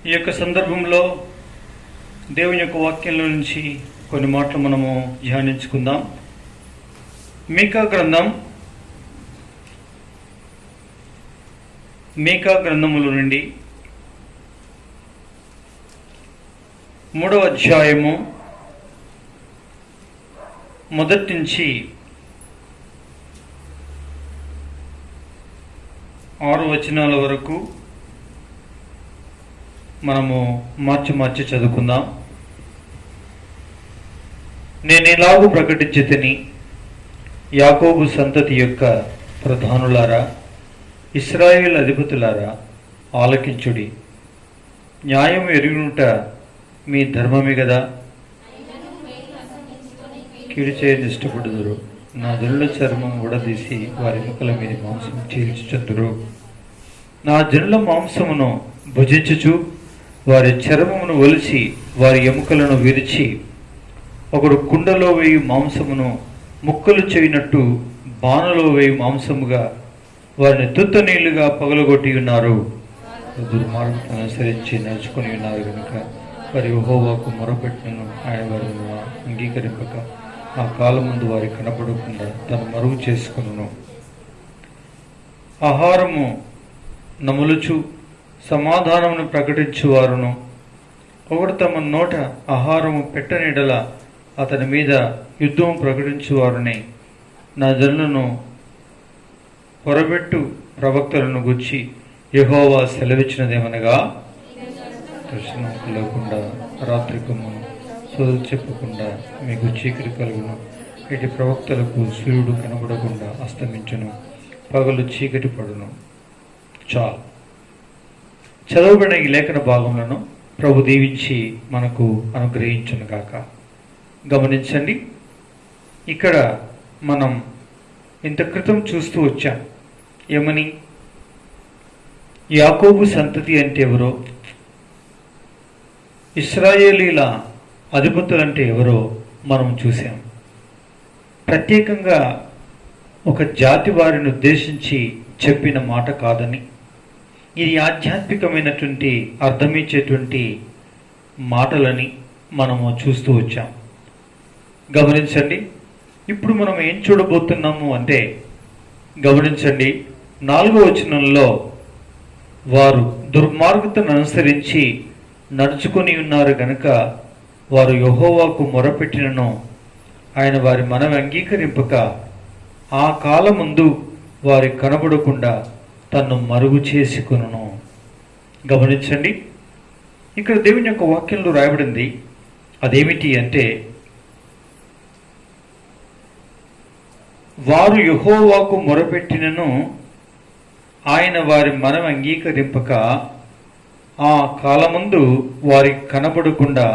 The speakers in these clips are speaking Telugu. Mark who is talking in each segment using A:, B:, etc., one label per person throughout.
A: ఈ యొక్క సందర్భంలో దేవుని యొక్క వాక్యంలో నుంచి కొన్ని మాటలు మనము ధ్యానించుకుందాం. మీకా గ్రంథముల నుండి 3వ అధ్యాయము మొదటి నుంచి 6 వచనాల వరకు మనము మార్చి చదువుకుందాం. నేను ఇలాగూ ప్రకటించితిని, యాకోబు సంతతి యొక్క ప్రధానులారా, ఇశ్రాయేలు అధిపతులారా, ఆలకించుడి. న్యాయం ఎరుగునుట మీ ధర్మమే కదా. కీడు చేయని ఇష్టపడుదురు. నా జనుల చర్మం ఉడదీసి వారి ఎముకల మీద మాంసం చీల్చుచుందురు. నా జనుల మాంసమును భుజించుచు వారి చర్మమును ఒలిచి వారి ఎముకలను విరిచి, ఒకడు కుండలో వేయి మాంసమును ముక్కలు చేయనట్టు బాణలో వేయి మాంసముగా వారిని తుత్త నీళ్లుగా పగలగొట్టి ఉన్నారు. దుర్మార్గం అనుసరించి నడుచుకొని ఉన్నారు కనుక వారి యెహోవాకు మొరపెట్టినను ఆయన వారిని అంగీకరింపక ఆ కాలం ముందు వారి కనపడకుండా తను మరుగు చేసుకును. ఆహారము నములుచు సమాధానమును ప్రకటించువారును, ఒకడు తమ నోట ఆహారము పెట్టనిడల అతని మీద యుద్ధం ప్రకటించువారుని, నా జనులను పొరబెట్టు ప్రవక్తలను గుచ్చి యెహోవా సెలవిచ్చినదేమనగా, దర్శనం లేకుండా రాత్రికమును సోదరు చెప్పకుండా మీకు చీకటి కలుగును. ఇటు ప్రవక్తలకు సూర్యుడు కనబడకుండా అస్తమించును, పగలు చీకటి పడును. చాలు. చదవబడిన ఈ లేఖన భాగములను ప్రభు దీవించి మనకు అనుగ్రహించును గాక. గమనించండి, ఇక్కడ మనం ఇంత క్రితం చూస్తూ వచ్చాం. ఏమని? యాకోబు సంతతి అంటే ఎవరో, ఇశ్రాయేలీల అధిపతులు అంటే ఎవరో మనం చూసాం. ప్రత్యేకంగా ఒక జాతి వారిని ఉద్దేశించి చెప్పిన మాట కాదని, ఇది ఆధ్యాత్మికమైనటువంటి అర్థమిచ్చేటువంటి మాటలని మనము చూస్తూ వచ్చాం. గమనించండి, ఇప్పుడు మనం ఏం చూడబోతున్నాము అంటే, గమనించండి, 4వ వచనంలో వారు దుర్మార్గతను అనుసరించి నడుచుకొని ఉన్నారు గనుక వారు యెహోవాకు మొరపెట్టినను ఆయన వారి మనవి అంగీకరింపక ఆ కాలముందు వారి కనబడకుండా తన్ను మరుగు చేసుకొనును. గమనించండి, ఇక్కడ దేవుని యొక్క వాక్యంలో రాయబడింది. అదేమిటి అంటే, వారు యెహోవాకు మొరపెట్టినను ఆయన వారి మనవి అంగీకరింపక ఆ కాలముందు వారి కనబడకుండా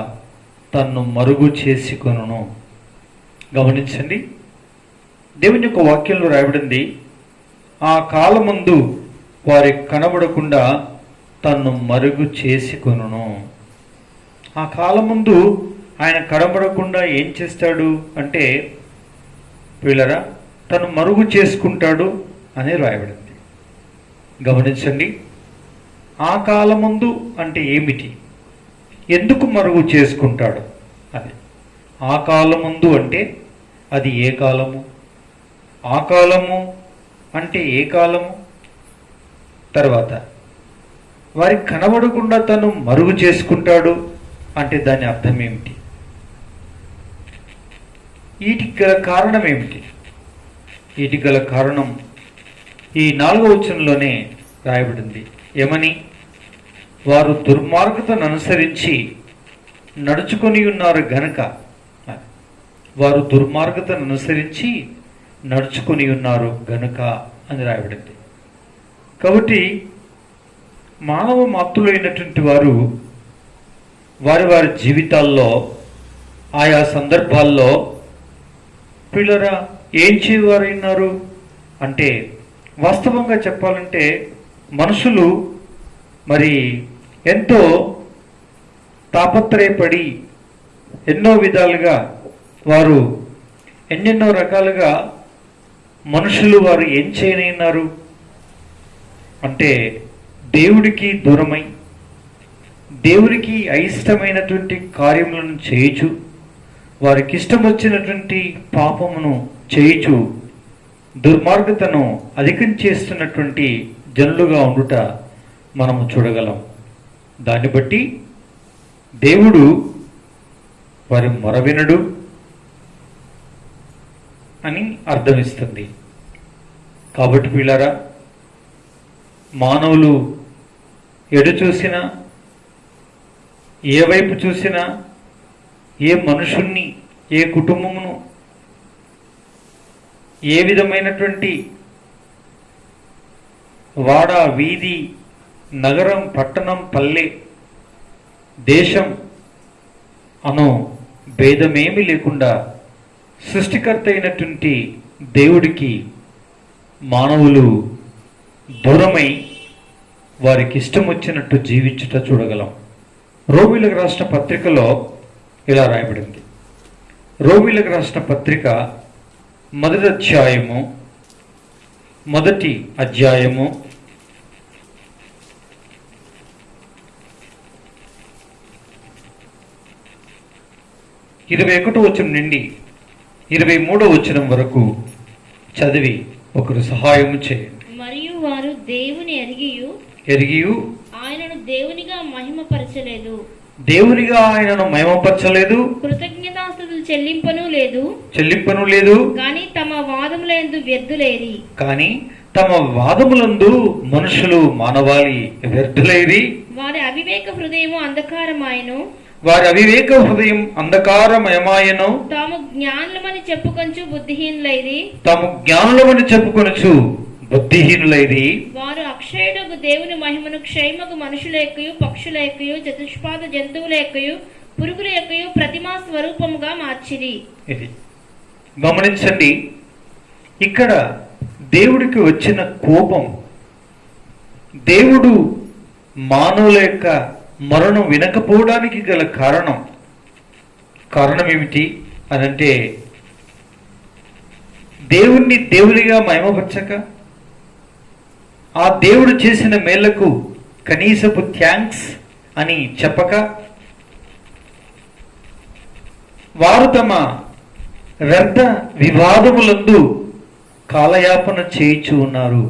A: తన్ను మరుగు చేసుకొనును. గమనించండి, దేవుని యొక్క వాక్యంలో రాయబడింది, ఆ కాలముందు వారి కనబడకుండా తన్ను మరుగు చేసుకొనును. ఆ కాలముందు ఆయన కనబడకుండా ఏం చేస్తాడు అంటే, పిల్లరా, తను మరుగు చేసుకుంటాడు అని రాయబడింది. గమనించండి, ఆ కాలముందు అంటే ఏమిటి? ఎందుకు మరుగు చేసుకుంటాడు అది? ఆ కాలముందు అంటే అది ఏ కాలము? ఆ కాలము అంటే ఏ కాలము? తర్వాత వారికి కనబడకుండా తను మరుగు చేసుకుంటాడు అంటే దాని అర్థం ఏమిటి? వీటికి గల కారణం ఏమిటి? వీటికి గల కారణం ఈ 4వ వచనంలోనే రాయబడింది. ఏమని? వారు దుర్మార్గతను అనుసరించి నడుచుకొని ఉన్నారు గనక. వారు దుర్మార్గతను అనుసరించి నడుచుకొని ఉన్నారు గనుక అని రాయబడింది. కాబట్టి మానవ మాతృలైనటువంటి వారు వారి వారి జీవితాల్లో ఆయా సందర్భాల్లో పిల్లరా ఏం చేయవారైనారు అంటే, వాస్తవంగా చెప్పాలంటే మనుషులు మరి ఎంతో తాపత్రయపడి ఎన్నో విధాలుగా వారు ఎన్నెన్నో రకాలుగా మనుషులు వారు ఏం చేయనన్నారు అంటే దేవుడికి దూరమై దేవునికి అయిష్టమైనటువంటి కార్యములను చేయుచు, వారికి ఇష్టం వచ్చినటువంటి పాపమును చేయుచు, దుర్మార్గతను అధికం చేస్తున్నటువంటి జనులుగా ఉండుట మనము చూడగలం. దాన్ని బట్టి దేవుడు వారి మొరవినడు అని అర్థమిస్తుంది. కాబట్టి పిల్లారా, మానవులు ఎటు చూసినా, ఏ వైపు చూసినా, ఏ మనుషుణ్ణి, ఏ కుటుంబమును, ఏ విధమైనటువంటి వాడ, వీధి, నగరం, పట్టణం, పల్లె, దేశం అను భేదమేమీ లేకుండా సృష్టికర్త అయినటువంటి దేవుడికి మానవులు దూరమై వారికి ఇష్టం వచ్చినట్టు జీవించుట చూడగలం. రోమీయులకు రాసిన పత్రికలో ఇలా రాయబడింది. రోమీయులకు రాసిన పత్రిక మొదటి అధ్యాయము 21వ వచనం నుండి 23వ వచనం వరకు చదివి ఒకరు సహాయము చేయండి.
B: మరియు వారు దేవుని ఎరిగియు ఆయనను దేవునిగా మహిమపరచలేదు, కృతజ్ఞతాస్తుతులు చెల్లింపను లేదు, కానీ తమ వాదములందు మనుషులు మానవాళి వ్యర్థులైరి. వారి అవివేక హృదయం అంధకారమయమాయను. తాము జ్ఞానులమని చెప్పుకొనుచు బుద్ధిహీనులైరి. వారు అక్షయుడగు దేవుని మహిమను క్షయమగు మనుషుల యొక్కయు, పక్షుల యొక్కయు, చతుష్పాద జంతువుల యొక్కయు, పురుగుల యొక్కయు ప్రతిమా స్వరూపముగా మార్చిరి. ఇది గమనించండి. ఇక్కడ దేవుడికి వచ్చిన కోపం, దేవుడు మానవుల యొక్క మరణం వినకపోవడానికి గల కారణం ఏమిటి అనంటే, దేవుణ్ణి దేవునిగా మహిమపరచక, ఆ దేవుడు చేసిన మేళ్లకు కనీసపు థ్యాంక్స్ అని చెప్పక, వారు తమ వ్యర్థ వివాదములందు కాలయాపన చేయించు ఉన్నారు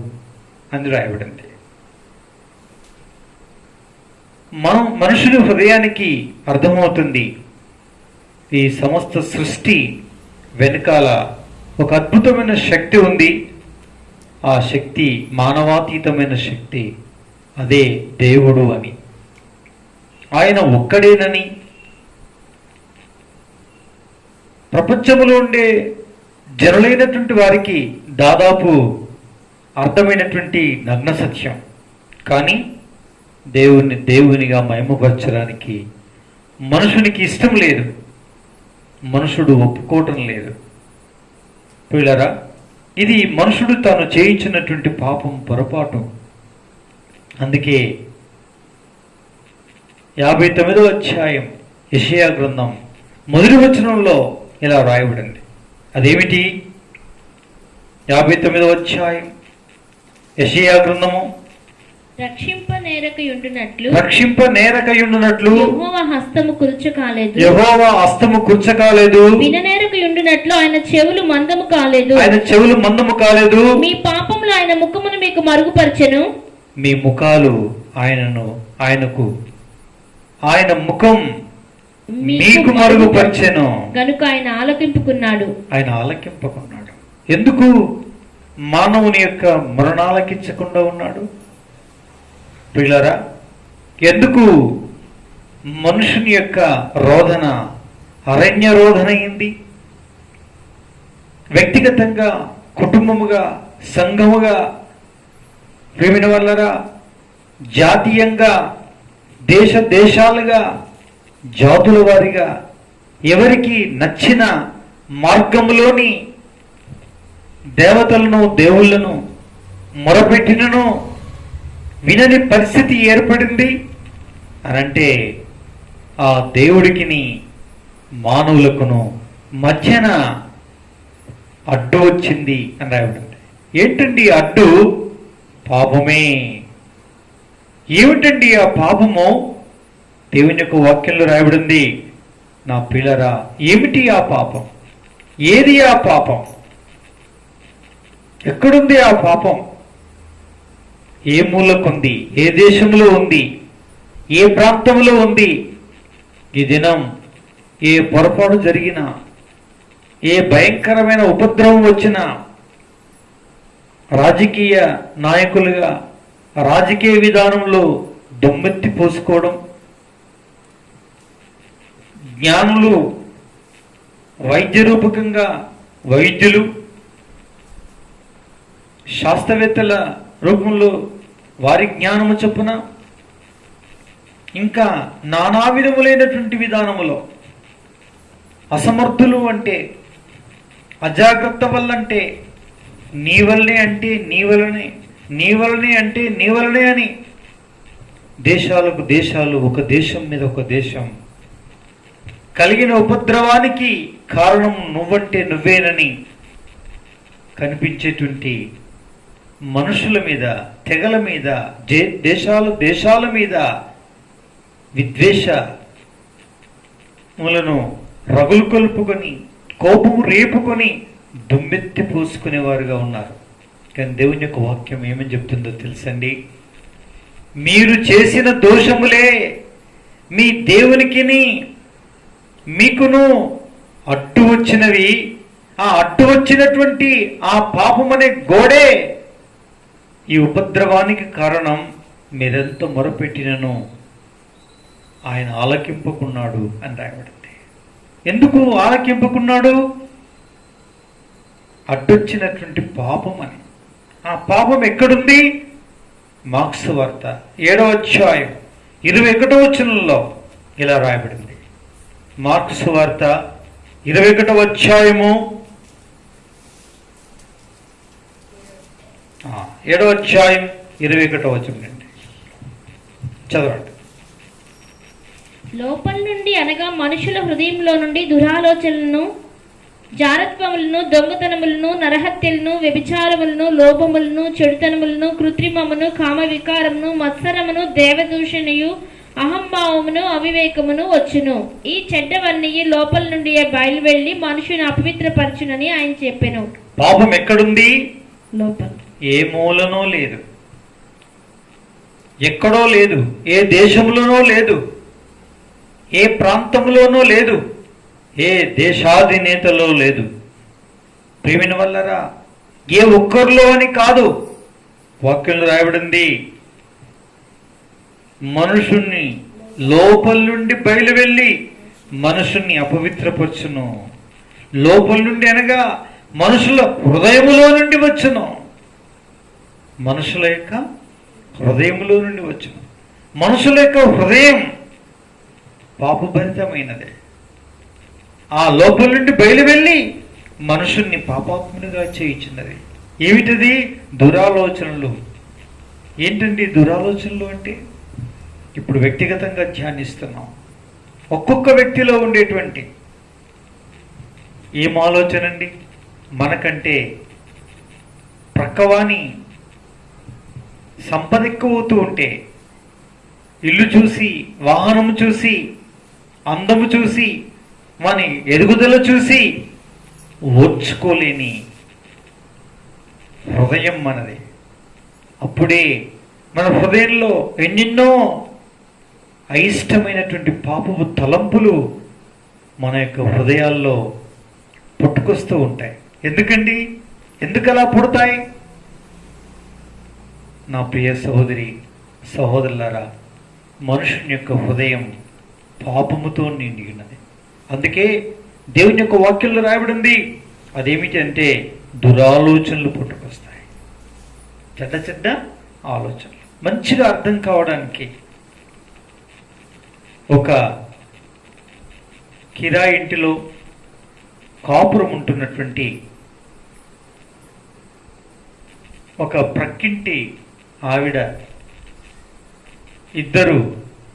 B: అని రాయబడింది. మనుషుని హృదయానికి అర్థమవుతుంది ఈ సమస్త సృష్టి వెనకాల ఒక అద్భుతమైన శక్తి ఉంది. ఆ శక్తి మానవాతీతమైన శక్తి, అదే దేవుడు అని, ఆయన ఒక్కడేనని, ప్రపంచంలో ఉండే జనులైనటువంటి వారికి దాదాపు అర్థమైనటువంటి నగ్న సత్యం. కానీ దేవునిగా మహిమపరచడానికి మనుషునికి ఇష్టం లేదు, మనుషుడు ఒప్పుకోవటం లేదు. పిల్లరా, ఇది మనుషుడు తాను చేయించినటువంటి పాపం, పొరపాటు. అందుకే 59వ అధ్యాయం యెషయా గ్రంథం మొదటి వచనంలో ఇలా రాయబడింది. అదేమిటి? 59వ అధ్యాయం యెషయా గ్రంథము, రక్షింప నేరకయుండునట్లు యెహోవా హస్తము కుర్చకాలేదు, విననేరకయుండునట్లు ఆయన చెవులు మందము కాలేదు. మీ పాపములు ఆయన ముఖమును మీకు మరుగుపరచెను. మీ ముఖాలు ఆయన ముఖం మీకు మరుగుపరచెను గనుక ఆయన ఆలకింపుకున్నాడు. ఎందుకు మానవుని యొక్క మరణాలకించకుండా ఉన్నాడు? పిల్లరా, ఎందుకు మనుషుని యొక్క రోదన అరణ్య రోదన అయింది? వ్యక్తిగతంగా, కుటుంబముగా, సంఘముగా, ప్రేమిన వల్లరా, జాతీయంగా, దేశాలుగా, జాతుల వారిగా, ఎవరికి నచ్చిన మార్గంలోని దేవతలను, దేవుళ్లను మొరపెట్టినను వినని పరిస్థితి ఏర్పడింది అనంటే, ఆ దేవుడికిని మానవులకును మధ్యన అడ్డు వచ్చింది అని రాయబడింది. ఏంటండి అడ్డు? పాపమే. ఏమిటండి ఆ పాపము?
A: దేవుని యొక్క వాక్యంలో రాయబడింది, నా పిల్లరా ఏమిటి ఆ పాపం? ఏది ఆ పాపం? ఎక్కడుంది ఆ పాపం? ఏ మూలకుంది? ఏ దేశంలో ఉంది? ఏ ప్రాంతంలో ఉంది? ఈ దినం ఏ పొరపాటు జరిగినా, ఏ భయంకరమైన ఉపద్రవం వచ్చినా, రాజకీయ నాయకులుగా రాజకీయ విధానంలో దొమ్మెత్తి పోసుకోవడం, జ్ఞానులు వైద్య రూపకంగా వైద్యులు, శాస్త్రవేత్తల రూపంలో వారి జ్ఞానము చొప్పున, ఇంకా నానా విధములైనటువంటి విధానములో అసమర్థులు అంటే, అజాగ్రత్త వల్లంటే నీ వల్లనే అంటే నీ వలనే, నీ వలనే అంటే నీ వలనే అని దేశాలకు దేశాలు, ఒక దేశం మీద ఒక దేశం కలిగిన ఉపద్రవానికి కారణం నువ్వంటే నువ్వేనని కనిపించేటువంటి మనుషుల మీద, తెగల మీద, దేశాల మీద విద్వేషములను రగులు కొలుపుకొని, కోపము రేపుకొని దుమ్మెత్తి పోసుకునేవారుగా ఉన్నారు. కానీ దేవుని యొక్క వాక్యం ఏమని చెప్తుందో తెలుసండి? మీరు చేసిన దోషములే మీ దేవునికిని మీకును అడ్డు వచ్చినవి. ఆ అడ్డు వచ్చినటువంటి ఆ పాపం అనే గోడే ఈ ఉపద్రవానికి కారణం. మీరెంత మొరపెట్టినను ఆయన ఆలకింపుకున్నాడు అని రాయబడింది. ఎందుకు ఆలకింపుకున్నాడు? అడ్డొచ్చినటువంటి పాపం అని. ఆ పాపం ఎక్కడుంది? మార్క్స్ వార్త 7వ అధ్యాయం 21వ వచనంలో ఇలా రాయబడింది. మార్క్స్ వార్త 21వ అధ్యాయము 7వ అధ్యాయం 21వ వచనం అండి, చదవండి.
B: లోపల నుండి అనగా మనుషుల హృదయంలో నుండి దురాలోచనలను, జారత్వములను, దొంగతనములను, నరహత్యలను, వ్యభిచారములను, లోపములను, చెడుతనములను, కృత్రిమమును, కామ వికారమును, మత్సరమును, దేవదూషణయు, అహంభావమును, అవివేకమును వచ్చును. ఈ చెడ్డవన్నీ లోపల నుండి బయలువెళ్ళి మనుషుని అపవిత్రపరచునని ఆయన చెప్పెను.
A: పాపం ఎక్కడుంది?
B: లోపల.
A: ఏ మూలనో లేదు, ఎక్కడో లేదు, ఏ దేశంలోనో లేదు, ఏ ప్రాంతంలోనూ లేదు, ఏ దేశాధినేతలో లేదు. ప్రియమైన వల్లరా, ఏ ఒక్కరిలో అని కాదు. వాక్యంలో రాయబడింది, మనుషుణ్ణి లోపల నుండి బయలు వెళ్ళి మనుషుణ్ణి అపవిత్రపరచును. లోపల నుండి అనగా మనుషుల హృదయములో నుండి వచ్చును. మనుషుల యొక్క హృదయములో నుండి వచ్చును. మనుషుల యొక్క హృదయం పాపభరితమైనదే. ఆ లోపల నుండి బయలు వెళ్ళి మనుషుణ్ణి పాపాత్మునిగా చేయించినది. ఏమిటది? దురాలోచనలు. ఏంటండి దురాలోచనలు అంటే? ఇప్పుడు వ్యక్తిగతంగా ధ్యానిస్తున్నాం. ఒక్కొక్క వ్యక్తిలో ఉండేటువంటి ఏం ఆలోచన అండి? మనకంటే ప్రక్కవాని సంపద ఎక్కువవుతూ ఉంటే, ఇల్లు చూసి, వాహనము చూసి, అందము చూసి, మన ఎదుగుదల చూసి ఓర్చుకోలేని హృదయం మనది. అప్పుడే మన హృదయంలో ఎన్నెన్నో అయిష్టమైనటువంటి పాపపు తలంపులు మన యొక్క హృదయాల్లో పుట్టుకొస్తూ ఉంటాయి. ఎందుకండి? ఎందుకు అలా పుడతాయి? నా ప్రియ సహోదరి సహోదరులారా, మనుషుని యొక్క హృదయం పాపముతో నిండి ఉన్నది. అందుకే దేవుని యొక్క వాక్యంలో రాయబడింది, అదేమిటి అంటే దురాలోచనలు పుట్టుకొస్తాయి. చెడ్డ చెడ్డ ఆలోచనలు. మంచిగా అర్థం కావడానికి ఒక కిరాయి ఇంటిలో కాపురం ఉంటున్నటువంటి ఒక ప్రక్కింటి ఆవిడ, ఇద్దరు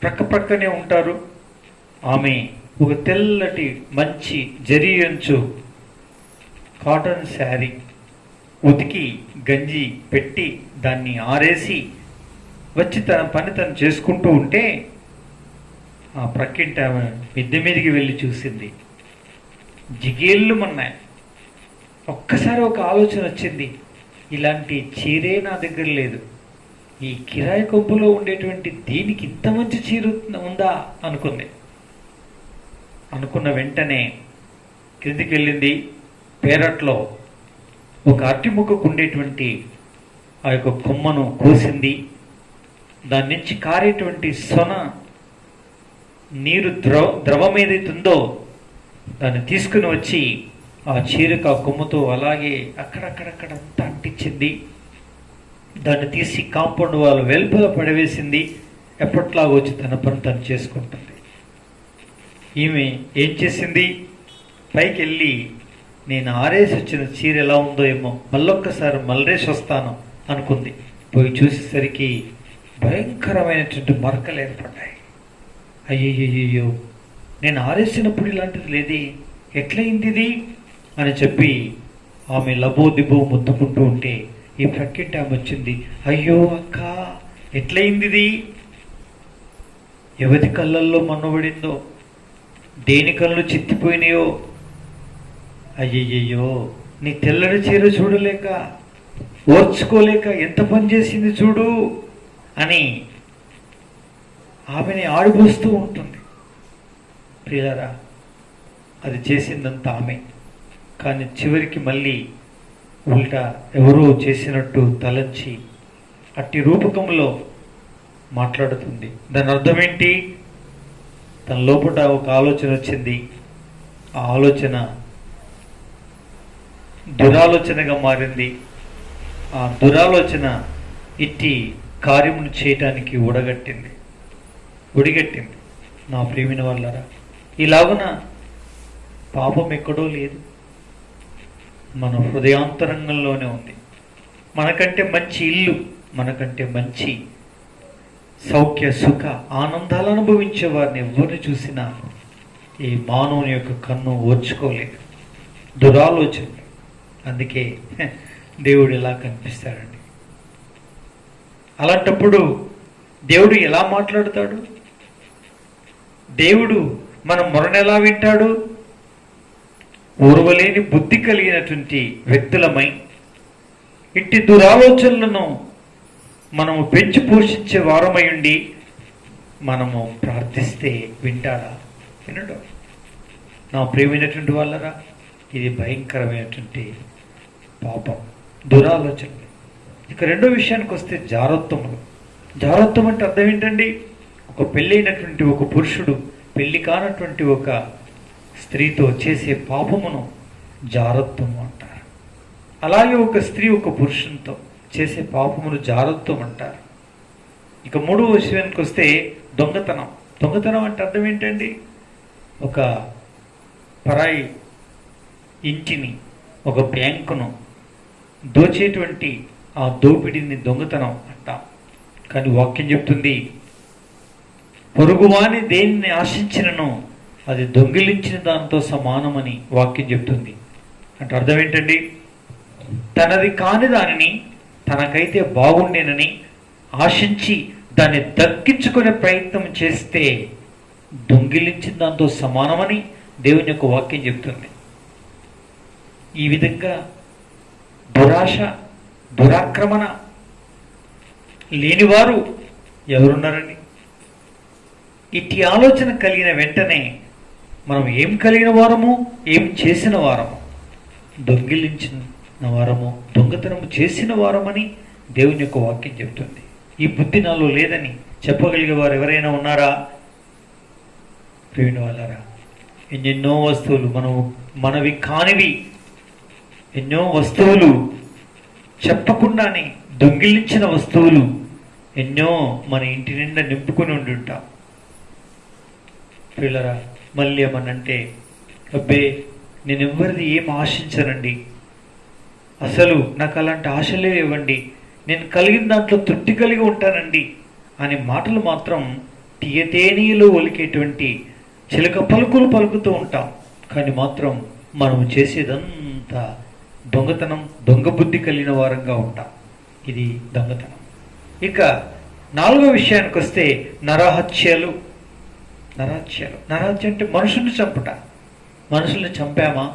A: ప్రక్కనే ఉంటారు. ఆమె ఒక తెల్లటి మంచి జరీ అంచు కాటన్ శారీ ఉతికి గంజి పెట్టి దాన్ని ఆరేసి వచ్చి తన పని తను చేసుకుంటూ ఉంటే, ఆ ప్రక్కింటి ఆమె మిద్దె మీదకి వెళ్ళి చూసింది. జిగేళ్ళు మన్నాయి. ఒక్కసారి ఒక ఆలోచన వచ్చింది, ఇలాంటి చీరే నా దగ్గర లేదు, ఈ కిరాయి కొంపులో ఉండేటువంటి దీనికి ఇంత మంచి చీర ఉందా అనుకుంది. అనుకున్న వెంటనే క్రిందికి వెళ్ళింది. పేరట్లో ఒక అరటి మొక్కకు ఉండేటువంటి ఆ యొక్క కొమ్మను కోసింది. దాని నుంచి కారేటువంటి సొన నీరు ద్రవం ఏదైతుందో దాన్ని తీసుకుని వచ్చి ఆ చీరకు ఆ కొమ్మతో అలాగే అక్కడక్కడక్కడంతా అంటించింది. దాన్ని తీసి కాంపౌండ్ వాళ్ళు వెలుపల పడవేసింది. ఎప్పట్లాగా వచ్చి తన పని తను చేసుకుంటుంది. ఈమె ఏం చేసింది, పైకి వెళ్ళి నేను ఆరేసి వచ్చిన చీర ఎలా ఉందో ఏమో మళ్ళొక్కసారి మళ్ళరేసి వస్తాను అనుకుంది. పోయి చూసేసరికి భయంకరమైనటువంటి మరకలు ఏర్పడ్డాయి. అయ్యయ్యో, నేను ఆరేసినప్పుడు ఇలాంటిది లేదే, ఎట్లయింది ఇది అని చెప్పి ఆమె లబోదిబో ముద్దుకుంటూ ఉంటే ఈ ప్రక్కింటి ఆమె వచ్చింది. అయ్యో అక్క, ఎట్లయింది ఇది? ఎవరి కళ్ళల్లో మన్నబడిందో, దేని కళ్ళు చిత్తిపోయినాయో. అయ్యయ్యో, నీ తెల్లడి చీర చూడలేక ఓర్చుకోలేక ఎంత పని చేసింది చూడు అని ఆమెని ఆడిపోస్తూ ఉంటుంది. ప్రియులారా, అది చేసిందంతా ఆమె. కానీ చివరికి మళ్ళీ ఉల్టా ఎవరో చేసినట్టు తలంచి అట్టి రూపకంలో మాట్లాడుతుంది. దాని అర్థం ఏంటి? తన లోపల ఒక ఆలోచన వచ్చింది. ఆ ఆలోచన దురాలోచనగా మారింది. ఆ దురాలోచన ఇట్టి కార్యమును చేయటానికి ఒడిగట్టింది. నా ప్రియమైన వాళ్ళరా, ఇలాగున పాపం ఎక్కడో లేదు, మన హృదయాంతరంగంలోనే ఉంది. మనకంటే మంచి ఇల్లు, మనకంటే మంచి సౌఖ్య సుఖ ఆనందాలు అనుభవించే వారిని ఎవరిని చూసినా ఈ మానవుని యొక్క కన్ను ఓర్చుకోలేదు. దురాలోచన. అందుకే దేవుడు ఎలా కనిపిస్తాడండి. అలాంటప్పుడు దేవుడు ఎలా మాట్లాడతాడు? దేవుడు మన మొరను ఎలా వింటాడు? ఓర్వలేని బుద్ధి కలిగినటువంటి వ్యక్తులమై ఇట్టి దురాలోచనలను మనము పెంచి పోషించే వారమై ఉండి మనము ప్రార్థిస్తే వింటాడా? వినడు. నా ప్రియమైనటువంటి వాళ్ళరా, ఇది భయంకరమైనటువంటి పాపం, దురాలోచనలు. ఇక రెండో విషయానికి వస్తే జారత్వములు. జారత్వం అంటే అర్థం ఏంటండి? ఒక పెళ్ళైనటువంటి ఒక పురుషుడు పెళ్లి కానటువంటి ఒక స్త్రీతో చేసే పాపమును జారత్వం అంటారు. అలాగే ఒక స్త్రీ ఒక పురుషునితో చేసే పాపమును జారత్వం అంటారు. ఇక మూడవ విషయానికి వస్తే దొంగతనం. దొంగతనం అంటే అర్థం ఏంటండి? ఒక పరాయి ఇంటిని, ఒక బ్యాంకును దోచేటువంటి ఆ దోపిడీని దొంగతనం అంటాం. కానీ వాక్యం చెప్తుంది, పొరుగువాని దేనిని ఆశించినను అది దొంగిలించిన దాంతో సమానమని వాక్యం చెప్తుంది. అంటే అర్థం ఏంటండి? తనది కాని దానిని తనకైతే బాగుండేనని ఆశించి దాన్ని దక్కించుకునే ప్రయత్నం చేస్తే దొంగిలించిన దాంతో సమానమని దేవుని యొక్క వాక్యం చెప్తుంది. ఈ విధంగా దురాశ, దురాక్రమణ లేనివారు ఎవరున్నారండి? ఇట్టి ఆలోచన కలిగిన వెంటనే మనం ఏం కలిగిన వారము, ఏం చేసిన వారము? దొంగిలించిన వారము, దొంగతనము చేసిన వారమని దేవుని యొక్క వాక్యం చెబుతుంది. ఈ బుద్ధి నాలో లేదని చెప్పగలిగే వారు ఎవరైనా ఉన్నారా? ప్రియుని వాళ్ళారా, ఎన్నెన్నో వస్తువులు మనవి కానివి, ఎన్నో వస్తువులు చెప్పకుండానే దొంగిలించిన వస్తువులు ఎన్నో మన ఇంటి నిండా నింపుకొని ఉండి ఉంటాం. పిల్లరా, మళ్ళీ ఏమనంటే, అబ్బే నేను ఎవరిది ఏం ఆశించనండి, అసలు నాకు అలాంటి ఆశలే ఇవ్వండి, నేను కలిగిన దాంట్లో తృప్తి కలిగి ఉంటానండి అనే మాటలు మాత్రం తీయతేనీలో ఒలికేటువంటి చిలక పలుకులు పలుకుతూ ఉంటాం. కానీ మాత్రం మనం చేసేదంతా దొంగతనం, దొంగ బుద్ధి కలిగిన వారంగా ఉంటాం. ఇది దొంగతనం. ఇక నాలుగో విషయానికి వస్తే నరహత్యలు. నరహత్యలు. నరహత్య అంటే మనుషుల్ని చంపుట. మనుషుల్ని చంపామా?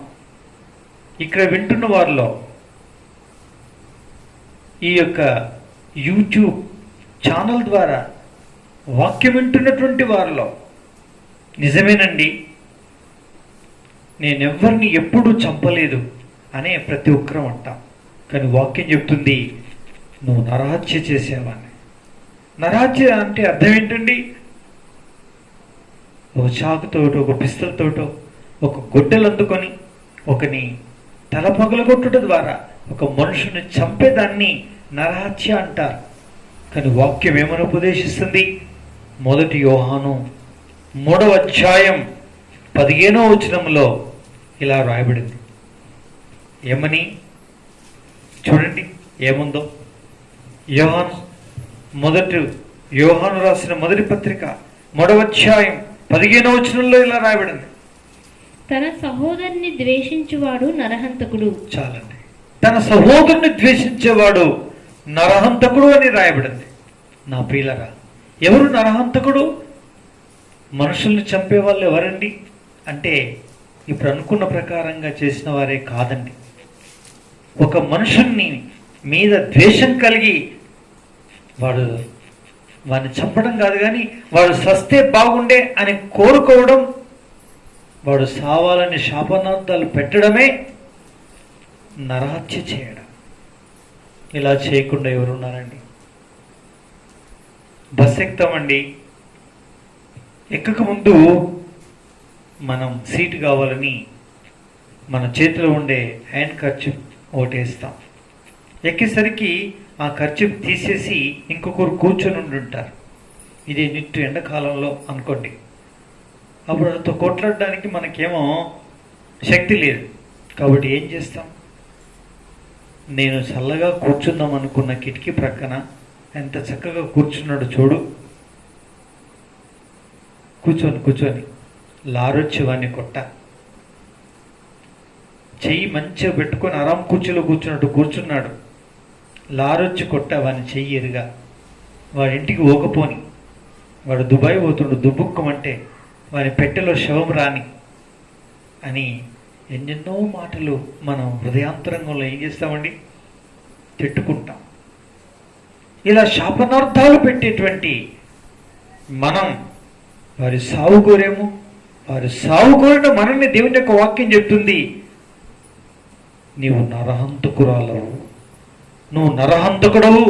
A: ఇక్కడ వింటున్న వారిలో, ఈ యొక్క యూట్యూబ్ ఛానల్ ద్వారా వాక్యం వింటున్నటువంటి వారిలో, నిజమేనండి నేనెవ్వరిని ఎప్పుడూ చంపలేదు అనే ప్రతి ఒక్కరం అంటాం. కానీ వాక్యం చెప్తుంది నువ్వు నరహత్య చేసావని. నరహత్య అంటే అర్థం ఏంటండి? ఒక చాకుతోటో, ఒక పిస్తలతోటో, ఒక గొడ్డలు అందుకొని ఒకని తల పగలగొట్టుట ద్వారా ఒక మనుషుని చంపేదాన్ని నరహత్య అంటారు. కానీ వాక్యం ఏమని ఉపదేశిస్తుంది? 1 యోహాను 3వ అధ్యాయం 15వ వచనంలో ఇలా రాయబడింది. ఏమని చూడండి, ఏముందో. యోహాను రాసిన మొదటి పత్రిక 3వ అధ్యాయం 15వ వచనంలో ఇలా రాయబడింది.
B: తన సహోదరుని ద్వేషించువాడు నరహంతకుడు.
A: చాలండి. తన సహోదరుని ద్వేషించేవాడు నరహంతకుడు అని రాయబడింది. నా ప్రియులరా, ఎవరు నరహంతకుడు? మనుషుల్ని చంపే వాళ్ళు ఎవరండి అంటే ఇప్పుడు అనుకున్న ప్రకారంగా చేసిన వారే కాదండి. ఒక మనుషుల్ని మీద ద్వేషం కలిగి వాడిని చంపడం కాదు, కానీ వాడు సస్తే బాగుండే అని కోరుకోవడం, వాడు సావాలని శాపనార్థాలు పెట్టడమే నరహత్య చేయడం. ఇలా చేయకుండా ఎవరున్నారండి? బస్ ఎక్కుతామండి, ఎక్కక ముందు మనం సీటు కావాలని మన చేతిలో ఉండే హ్యాండ్ కర్చీఫ్ ఒకటి వేస్తాం. ఎక్కేసరికి ఆ కర్చీఫ్ తీసేసి ఇంకొకరు కూర్చొని ఉండుంటారు. ఇది నిట్టు ఎండాకాలంలో అనుకోండి. అప్పుడు అంత కొట్లాడడానికి మనకేమో శక్తి లేదు. కాబట్టి ఏం చేస్తాం? నేను చల్లగా కూర్చుందాం అనుకున్న కిటికీ ప్రక్కన ఎంత చక్కగా కూర్చున్నాడు చూడు. కూర్చొని లారొచ్చి వాడిని కొట్ట, చెయ్యి మంచిగా పెట్టుకొని ఆరాం కుర్చీలో కూర్చున్నట్టు కూర్చున్నాడు. లారొచ్చి కొట్ట వాడిని చెయ్యి ఎరుగా. వాడి ఇంటికి ఓకపోని, వాడు దుబాయ్ పోతుండు, దుబ్బుక్కమంటే వాని పెట్టెలో శవం రాని అని ఎన్నెన్నో మాటలు మనం హృదయాంతరంగంలో ఏం చేస్తామండి? తిట్టుకుంటాం. ఇలా శాపనార్థాలు పెట్టేటువంటి మనం వారి సావు కోరేమో. వారి సావు కోరిన మనల్ని దేవుని యొక్క వాక్యం చెప్తుంది, నీవు నరహంతకురాలవు, నువ్వు నరహంతకుడవు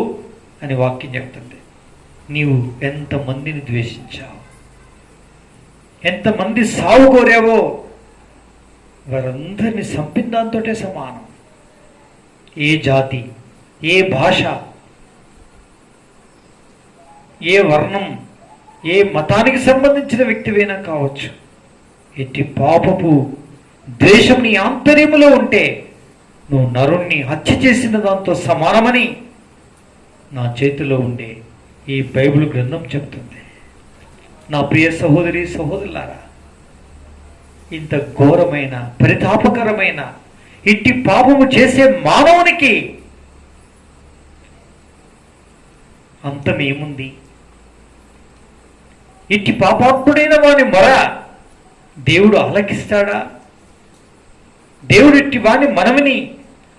A: అని వాక్యం చెప్తుంది. నీవు ఎంతమందిని ద్వేషించావు, ఎంతమంది సావు కోరావో వారందరినీ చంపిన దాంతోటే సమానం. ఏ జాతి, ఏ భాష, ఏ వర్ణం, ఏ మతానికి సంబంధించిన వ్యక్తివైనా కావచ్చు, ఎట్టి పాపపు ద్వేషం నీ ఆంతర్యములో ఉంటే నువ్వు నరుణ్ణి హత్య చేసిన దాంతో సమానమని నా చేతిలో ఉండే ఈ బైబిల్ గ్రంథం చెప్తుంది. నా ప్రియ సహోదరి సహోదరులారా, ఇంత ఘోరమైన పరితాపకరమైన ఇట్టి పాపము చేసే మానవునికి అంతమేముంది? ఇట్టి పాపాత్ముడైన వాని మొర దేవుడు ఆలకిస్తాడా? దేవుడు ఇట్టి వాని మనవిని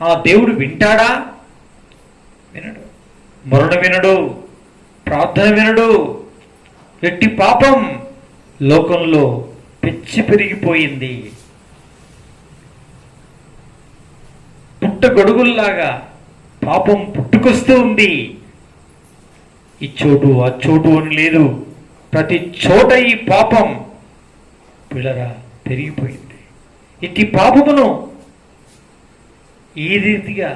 A: ఆ దేవుడు వింటాడా? వినడు. మొరణ వినడు, ప్రార్థన వినడు. ఎట్టి పాపం లోకంలో పెచ్చి పెరిగిపోయింది. పుట్టగొడుగుల్లాగా పాపం పుట్టుకొస్తూ ఉంది. ఈ చోటు ఆ చోటు అని లేదు, ప్రతి చోట ఈ పాపం పిల్లరా పెరిగిపోయింది. ఇట్టి పాపమును ఈ రీతిగా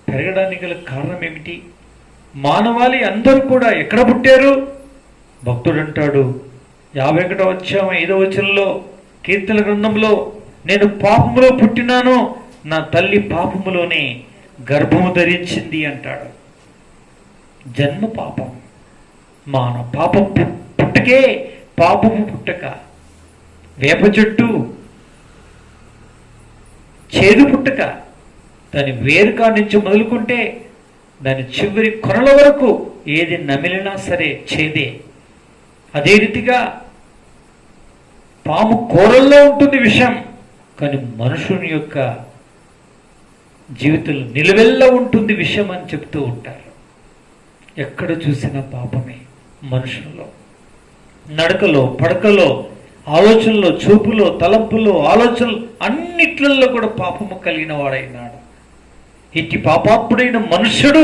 A: పెరగడానికి గల కారణం ఏమిటి? మానవాళి అందరూ కూడా ఎక్కడ పుట్టారు? భక్తుడు అంటాడు 51వ అధ్యాయం 5వ వచనంలో కీర్తన గ్రంథంలో, నేను పాపములో పుట్టినాను, నా తల్లి పాపములోనే గర్భము ధరించింది అంటాడు. జన్మ పాపం, మానవ పాపం పుట్టకే పాపము పుట్టక. వేప చెట్టు చేదు పుట్టక, దాని వేరుకా నుంచి మొదలుకుంటే దాని చివరి కొనల వరకు ఏది నమిలినా సరే చేదే. అదే రీతిగా పాము కూరల్లో ఉంటుంది విషం, కానీ మనుషుని యొక్క జీవితంలో నిలువెల్లా ఉంటుంది విషం అని చెప్తూ ఉంటారు. ఎక్కడ చూసినా పాపమే. మనుషుల్లో నడకలో, పడకలో, ఆలోచనలో, చూపులో, తలంపులో, ఆలోచనలు అన్నిట్లలో కూడా పాపము కలిగిన వాడైనాడు. ఇట్టి పాపాత్ముడైన మనుష్యుడు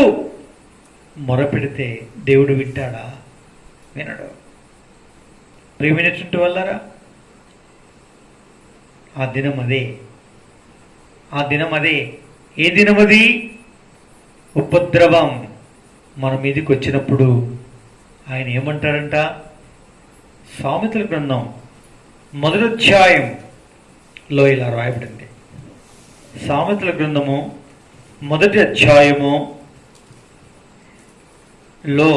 A: మొరపెడితే దేవుడు వింటాడా? వినడు. ప్రేమినటువంటి వాళ్ళరా, ఆ దినం అదే. ఆ దినం అదే. ఏ దినం అది? ఉపద్రవం మన మీదకి వచ్చినప్పుడు ఆయన ఏమంటాడంట? సామెతల గ్రంథం 1వ అధ్యాయంలో ఇలా రాయబడింది. సామెతల గ్రంథము 1వ అధ్యాయము లో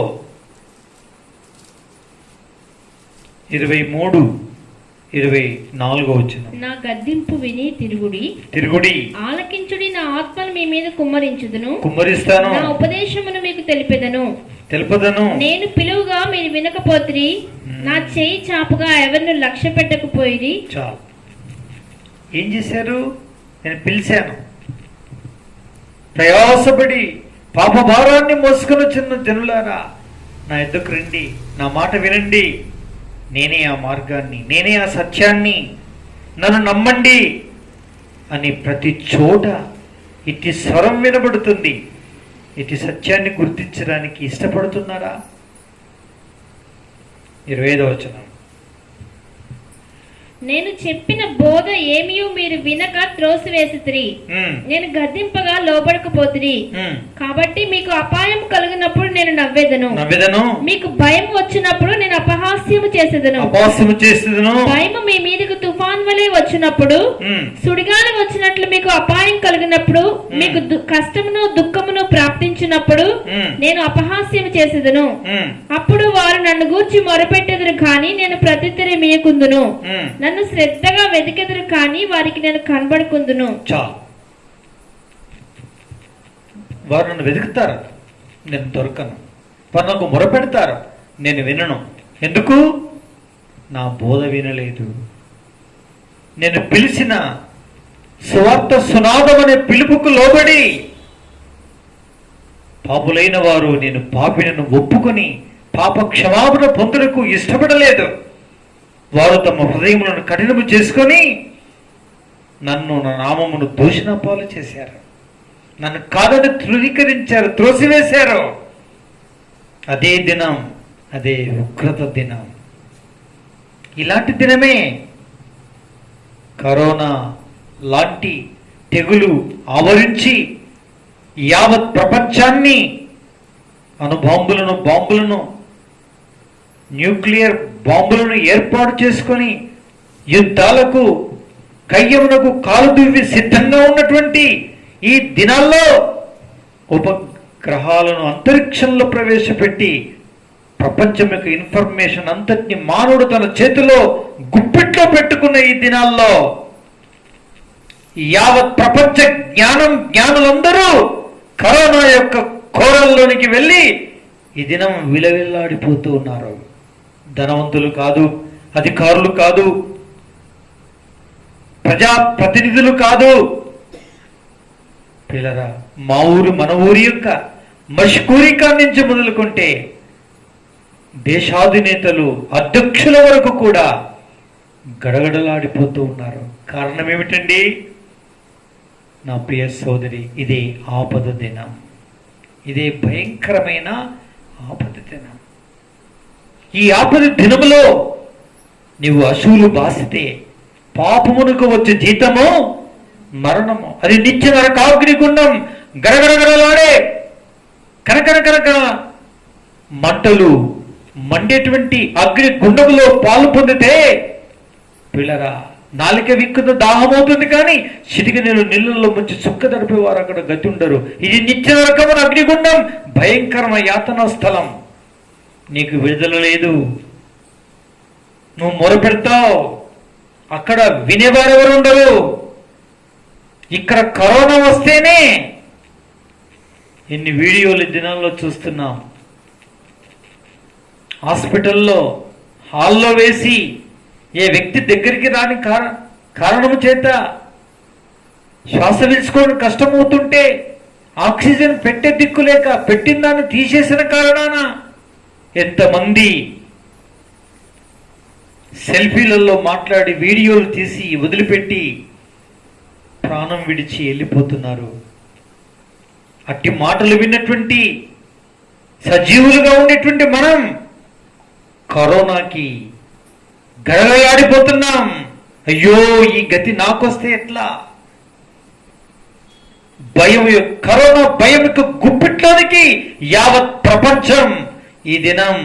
A: 23-24 వచనం.
B: నా గద్దింపు విని తిరుగుడి, ఆలకించుడి. నా ఆత్మను మీ మీద కుమ్మరిస్తాను. నా ఉపదేశమును మీకు తెలిపెదను. నేను పిలువుగా మీరు వినకపోతిరి, నా చేయి చాపుగా ఎవరిని లక్ష్య పెట్టకపోయిరి.
A: చాలు. ఏం చేశారు? నేను పిలిచాను. ప్రయాసపడి పాప భారాన్ని మోసుకొని వచ్చిన జనులారా, నా ఎద్దుకు రండి, నా మాట వినండి. నేనే ఆ మార్గాన్ని, నేనే ఆ సత్యాన్ని, నన్ను నమ్మండి అని ప్రతి చోట ఇట్టి స్వరం వినబడుతుంది. ఇటు సత్యాన్ని గుర్తించడానికి ఇష్టపడుతున్నారా? 25వ వచనం.
B: నేను చెప్పిన బోధ ఏమియో మీరు వినక త్రోసివేసితిరి. నేను గద్దింపగా లోబడకపోతిరి. కాబట్టి మీకు అపాయం కలిగినప్పుడు నేను నవ్వేదను. మీకు భయం వచ్చినప్పుడు నేను అపహాస్యము చేసేదను. భయము మీ మీదకు తుఫాన్ వలె వచ్చినప్పుడు, సుడిగాలి వచ్చినట్లు మీకు అపాయం కలిగినప్పుడు, మీకు కష్టమును దుఃఖమును ప్రాప్తించినప్పుడు నేను అపహాస్యము చేసేదను. అప్పుడు వారు నన్ను గూర్చి మొరపెట్టెదరు కానీ నేను ప్రత్యుత్తరం ఇయ్యకుందును. నన్ను శ్రద్ధగా వెతికెదరు కానీ వారికి నేను కనబడుకుందును.
A: చాలు. వారు నన్ను వెతుకుతారు, నేను దొరకను. వారు నాకు మొరపెడతారు, నేను వినను. ఎందుకు? నా బోధ వినలేదు. నేను పిలిచిన సువార్త సునాదం అనే పిలుపుకు లోబడి పాపులైన వారు నేను పాపినను ఒప్పుకొని పాప క్షమాపణ పొందుటకు ఇష్టపడలేదు. వారు తమ హృదయములను కఠినము చేసుకొని నన్ను, నా నామమును దూషణ పాలు చేశారు. నన్ను కాదని తృణీకరించారు, త్రోసివేశారు. అదే దినం, అదే ఉగ్రత దినం. ఇలాంటి దినమే కరోనా లాంటి తెగులు ఆవరించి యావత్ ప్రపంచాన్ని బాంబులను న్యూక్లియర్ బాంబులను ఏర్పాటు చేసుకొని యుద్ధాలకు కయ్యమునకు కాలు దువ్వి సిద్ధంగా ఉన్నటువంటి ఈ దినాల్లో ఉపగ్రహాలను అంతరిక్షంలో ప్రవేశపెట్టి ప్రపంచం యొక్క ఇన్ఫర్మేషన్ అంతటిని మానవుడు తన చేతిలో గుప్పిట్లో పెట్టుకున్న ఈ దినాల్లో యావత్ ప్రపంచ జ్ఞానులందరూ కరోనా యొక్క కోరల్లోనికి వెళ్ళి ఈ దినం విలవిల్లాడిపోతూ ఉన్నారు. ధనవంతులు కాదు, అధికారులు కాదు, ప్రజాప్రతినిధులు కాదు. పిల్లరా, మన ఊరి యొక్క మష్కూరికా నుంచి మొదలుకుంటే దేశాధినేతలు, అధ్యక్షుల వరకు కూడా గడగడలాడిపోతూ ఉన్నారు. కారణం ఏమిటండి? నా ప్రియ సోదరి, ఇదే ఆపద దినం. ఇదే భయంకరమైన ఆపద దినం. ఈ ఆపద దినములో నీవు అశువులు బాసితే పాపమునకు వచ్చే జీతము మరణము. అది నిత్య నరకాగ్నిగుండం, గరగరగరలాడే కనకర మంటలు మండేటువంటి అగ్ని గుండములో పాలు పొందితే పిల్లరా, నాలిక విక్కుత దాహమవుతుంది, కానీ చిటికి నేను నీళ్ళల్లో ముంచి చుక్క తడిపేవారు అక్కడ గతి ఉండరు. ఇది నిత్య నరకమైన అగ్నిగుండం, భయంకరమైన యాతనా స్థలం. నీకు విడుదల లేదు. నువ్వు మొరపెడతావు, అక్కడ వినేవారెవరు ఉండరు. ఇక్కడ కరోనా వస్తేనే ఎన్ని వీడియోలు దినాల్లో చూస్తున్నాం. హాస్పిటల్లో హాల్లో వేసి ఏ వ్యక్తి దగ్గరికి రాని కారణము చేత శ్వాస పీల్చుకోవడం కష్టమవుతుంటే ఆక్సిజన్ పెట్టే దిక్కు లేక పెట్టిన దాన్ని తీసేసిన కారణాన ఎంతమంది సెల్ఫీలలో మాట్లాడి వీడియోలు తీసి వదిలిపెట్టి ప్రాణం విడిచి వెళ్ళిపోతున్నారు. అట్టి మాటలు విన్నటువంటి సజీవులుగా ఉండేటువంటి మనం కరోనాకి గడగడలాడిపోతున్నాం. అయ్యో, ఈ గతి నాకొస్తే ఎట్లా? కరోనా భయం యొక్క గుప్పిట్లోనికి యావత్ ప్రపంచం ఈ దినం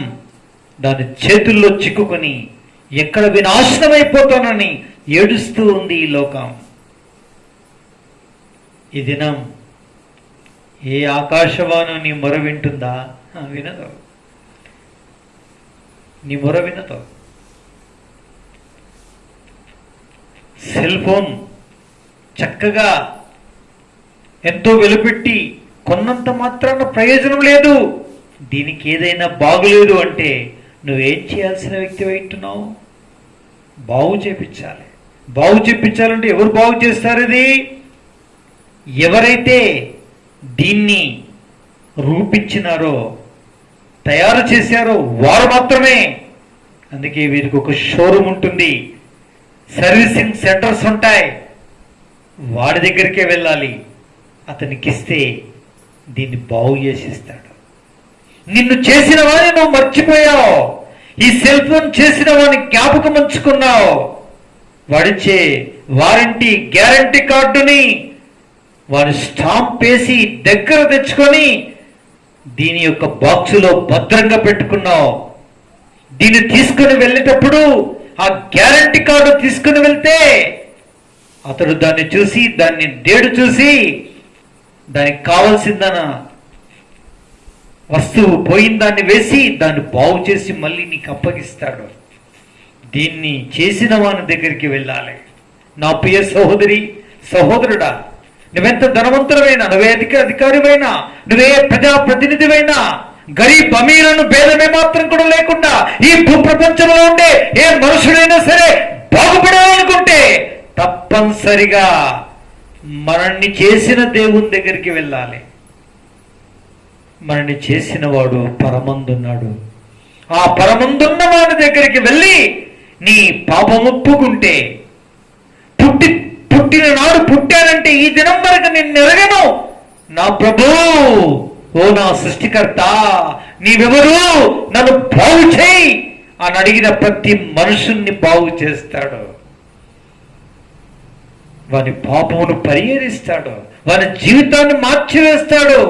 A: దాని చేతుల్లో చిక్కుకొని ఎక్కడ వినాశనమైపోతానని ఏడుస్తూ ఉంది ఈ లోకం. ఈ దినం ఏ ఆకాశవాణి నీ మొర వింటుందా? వినదు. నీ మొర వినదు. సెల్ ఫోన్ చక్కగా ఎంతో వెలుపెట్టి కొన్నంత మాత్రాన ప్రయోజనం లేదు. దీనికి ఏదైనా బాగులేదు అంటే నువ్వేం చేయాల్సిన వ్యక్తి అయితున్నావు? బాగు చేపించాలి. బాగు చేపించాలంటే ఎవరు బాగు చేస్తారు? ఇది ఎవరైతే దీన్ని రూపించినారో, తయారు చేశారో వారు మాత్రమే. అందుకే వీరికి ఒక షోరూమ్ ఉంటుంది, సర్వీసింగ్ సెంటర్స్ ఉంటాయి. వాడి దగ్గరికే వెళ్ళాలి. అతనికి ఇస్తే దీన్ని బాగు చేసిస్తాడు. నిన్ను చేసిన వాడిని నువ్వు మర్చిపోయావు. ఈ సెల్ ఫోన్ చేసిన వాడిని జ్ఞాపకం ఉంచుకున్నావు. వాడిచ్చే వారంటీ గ్యారంటీ కార్డుని వాడి స్టాంప్ వేసి దగ్గర తెచ్చుకొని దీని యొక్క బాక్సులో భద్రంగా పెట్టుకున్నావు. దీన్ని తీసుకుని వెళ్ళేటప్పుడు ఆ గ్యారంటీ కార్డు తీసుకుని వెళ్తే అతడు దాన్ని చూసి, దాన్ని డేటు చూసి, దానికి కావాల్సిందన వస్తువు పోయిన దాన్ని వేసి దాన్ని బాగు చేసి మళ్ళీ నీకు అప్పగిస్తాడు. దీన్ని చేసిన వాని దగ్గరికి వెళ్ళాలి. నా ప్రియ సహోదరి, సహోదరుడా, నువ్వెంత ధనవంతుడమైనా, నువ్వే అధికారివైనా, నువ్వే ప్రజాప్రతినిధివైనా, గరీబ్ అమీరులను భేదమే మాత్రం కూడా లేకుండా ఈ భూప్రపంచంలో ఉండే ఏ మనుషుడైనా సరే బాగుపడాలనుకుంటే తప్పనిసరిగా మనల్ని చేసిన దేవుని దగ్గరికి వెళ్ళాలి. మనల్ని చేసిన వాడు పరమందున్నాడు. ఆ పరమందున్న వాడి దగ్గరికి వెళ్ళి నీ పాపం ఒప్పుకుంటే, పుట్టిన నాడు పుట్టానంటే ఈ దినం వరకు నేను ఎరగను నా ప్రభు, ఓ నా సృష్టికర్త, నీవెవరు, నన్ను బాగు చేయి అని అడిగిన ప్రతి మనుషుల్ని బాగు చేస్తాడు. వాని పాపమును పరిహరిస్తాడు. వాని జీవితాన్ని మార్చివేస్తాడు.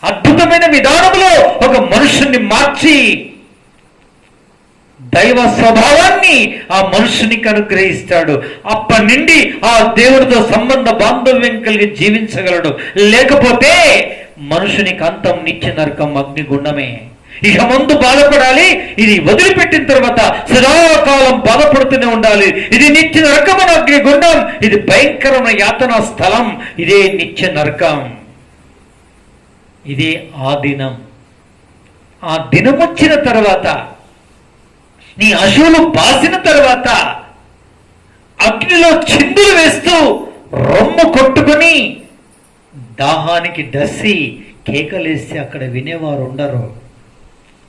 A: అద్భుతమైన విధానంలో ఒక మనుషుని మార్చి దైవ స్వభావాన్ని ఆ మనుషునికి అనుగ్రహిస్తాడు. అప్పటి నుండి ఆ దేవుడితో సంబంధ బాంధవ్యం కలిగి జీవించగలడు. లేకపోతే మనుషునికి అంతం నిత్య నరకం, అగ్నిగుండమే. ఇక ముందు బాధపడాలి, ఇది వదిలిపెట్టిన తర్వాత సదాకాలం బాధపడుతూనే ఉండాలి. ఇది నిత్య నరకమైన అగ్నిగుండం, ఇది భయంకరమైన యాతనా స్థలం, ఇదే నిత్య నరకం. ఇదే ఆ దినం. ఆ దినం వచ్చిన తర్వాత, నీ అశువులు బాసిన తర్వాత అగ్నిలో చిందులు వేస్తూ రొమ్ము కొట్టుకుని దాహానికి డస్సి కేకలేస్తే అక్కడ వినేవారు ఉండరు.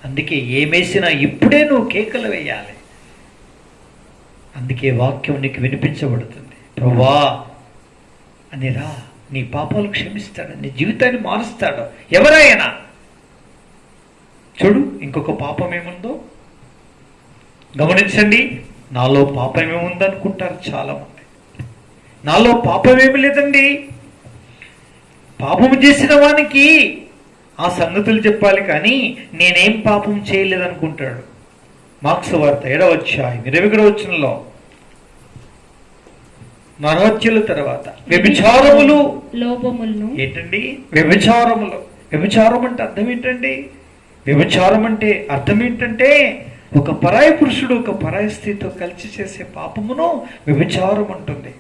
A: అందుకే ఏమేసినా ఇప్పుడే నువ్వు కేకలు వేయాలి. అందుకే వాక్యం నీకు వినిపించబడుతుంది. ప్రభువా అని రా, నీ పాపాలు క్షమిస్తాడు, నీ జీవితాన్ని మారుస్తాడు. ఎవరైనా చూడు, ఇంకొక పాపం ఏముందో గమనించండి. నాలో పాపం ఏముందనుకుంటారు చాలామంది. నాలో పాపం ఏమి లేదండి. పాపం చేసిన వానికి ఆ సంగతులు చెప్పాలి, కానీ నేనేం పాపం చేయలేదనుకుంటాడు. మార్క్స్ వార్త 7వ అధ్యాయం 21వ వచనంలో, నరహత్యల తర్వాత వ్యభిచారములు,
B: లోపములను.
A: ఏంటండి వ్యభిచారములు? వ్యభిచారం అంటే అర్థం ఏంటండి? వ్యభిచారం అంటే అర్థం ఏంటంటే ఒక పరాయి పురుషుడు ఒక పరాయి స్త్రీతో కలిసి చేసే పాపమును వ్యభిచారం అంటుంది